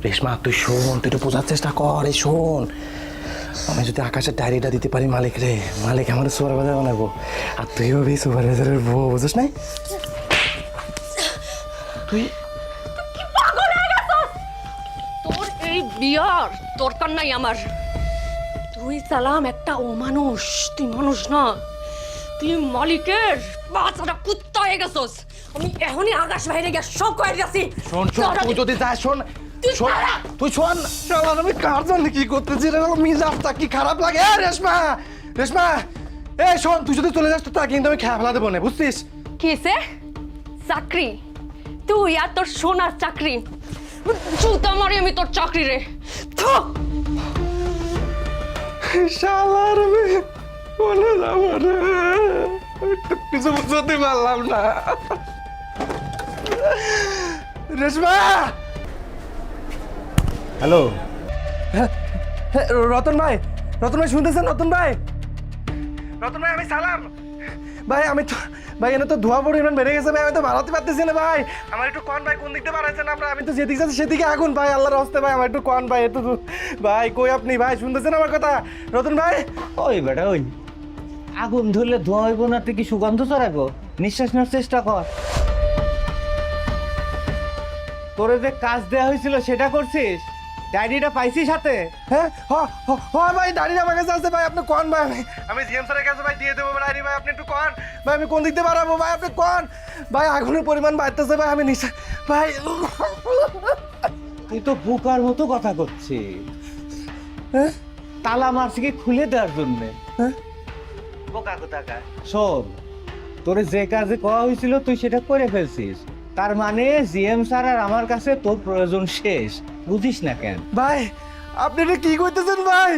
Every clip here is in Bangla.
রেশমা তুই শোন, তুই একটু বোঝার চেষ্টা কর। এই শোন, আমি যদি আকাশের ডায়েরিটা দিতে পারি মালিক রে, মালিক আমার সুপারভাইজার বানাবো, আর তুই হবি সুপারভাইজারের বউ, বুঝিস নাই? তুই তোর এই বিয়ার দরকার নাই আমার। তুই সালাম একটা অমানুষ, তুই মানুষ না, তুই মালিকের বাচ্চাটা কুত্তা হয়ে গেছস। আমি এখনই আকাশ বাইরে গিয়ে সব কয়ে যাচ্ছি। শোন শোন, তুই যদি যাস শোন, শোন তুই শোন। শালা আমি কার জন্য কি করতেছি রে, মিজাজটা কি খারাপ লাগে। রেশমা, রেশমা, এই শোন, তুই যদি চলে যাস তো তা কিন্তু আমি খেয়া ফেলা দেবো না, বুঝছিস? কিসে চাকরি? তুই আর তোর সোনার চাকরি, জুতা মারি আমি তোর চাকরি রে। থু! শালার মেয়ে বলে যাবো রে, আমি তো কিছু বুঝতে পারলাম না। রেশমা, হ্যালো, রতন ভাই, রতন ভাই শুনতেছেন? রতন ভাই, রতন ভাই, আমি সালাম ভাই। আমি তো ভাই এনে তো ধোয়া পরিমাণ বেড়ে গেছে ভাই, আমি তো বাড়াতে পারতেছি না ভাই। আমার একটু কন ভাই, কোন দিকতে বাড়াইছেন আমরা? আমি তো যেদিকে যাচ্ছি সেদিকে আগুন ভাই, আল্লাহর হস্তে ভাই, আমার একটু কন ভাই, একটু ভাই। কই আপনি ভাই, শুনতেছেন আমার কথা? রতন ভাই, ওই বেটা ওই আগুন ধরলে ধোয়া হইব না, তুই কি সুগন্ধ ছড়াইবো? নিঃশ্বাস নেওয়ার চেষ্টা কর। তোরে যে কাজ দেওয়া হয়েছিল সেটা করছিস? ডায়েরিটা পাইছিস হাতে? হ্যাঁ ভাই, দাঁড়িয়ে আমার কাছে আছে ভাই, আপনি কন ভাই। আমি জিএম স্যারের কাছে ভাই দিয়ে দেবো ডায়েরি ভাই, আপনি একটু কন ভাই, আমি কোন দিক দিয়ে বাড়াবো ভাই, আপনি কন ভাই। আগুনের পরিমাণ বাড়তেছে ভাই, আমি নিশ্চয় ভাই। তুই তো বোকার মতো কথা করছিস। হ্যাঁ তালা মারছি কি খুলে দেওয়ার জন্যে? হ্যাঁ, বোকা কোথাকার। শোন, তোরে যে কাজে করা হয়েছিল তুই সেটা করে ফেলছিস, তার মানে জিএম স্যার আর আমার কাছে তোর প্রয়োজন শেষ। বুঝিস না কেন? ভাই আপনি এটা কি করতেছেন ভাই?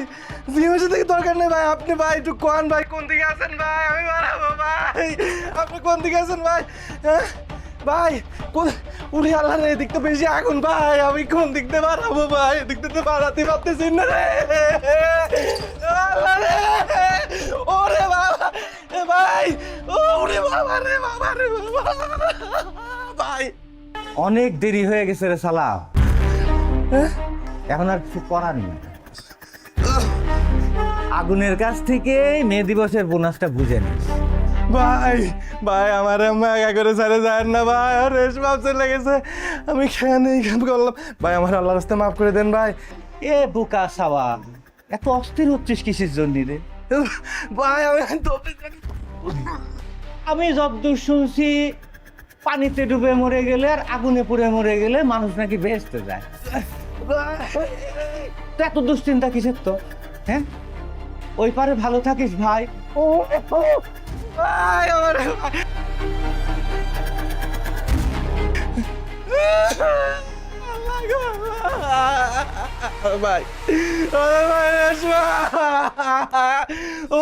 জিএমের থেকে দরকার নেই ভাই, আপনি ভাই একটু কন ভাই, কোন দিকে আছেন ভাই, আমি বাড়াবো ভাই। আপনি কোন দিকে আছেন ভাই? হ্যাঁ ভাই, কোন উড়ে আল্লাহ রে, এদিক তো বেশি আগুন ভাই, আমি কোন দিক দিয়ে বাড়াবো ভাই? এদিক থেকে তো বাড়াতে পারতেছি না রে, আল্লাহ রে, ওরে বাবা এ ভাই, ওরে বাবা রে, বাবা রে বাবা ভাই। অনেক দেরি হয়ে গেছে রে শালা, হ্যাঁ এখন আর কিছু করার নেই। আগুনের কাছ থেকে মে দিবসের বোনাসটা বুঝে নিস। ভাই, ভাই আমার আম্মা একা করে ছেড়ে যায় না ভাই, আর রেশমা চলে গেছে, আমি খেয়ে নেই করলাম ভাই, আমার আল্লাহর রাস্তায় মাফ করে দেন ভাই। এ বোকা সাওয়া, এত অস্থির হচ্ছিস কিসের জন্য রে? ভাই আমি যতদূর শুনছি পানিতে ডুবে মরে গেলে আর আগুনে পুড়ে মরে গেলে মানুষ নাকি বেহেশতে যায়। তো এত দুশ্চিন্তা কিসের তো? হ্যাঁ, ওই পারে ভালো থাকিস ভাই। ভাই আমার ভাই, ভাই রেশমা, ও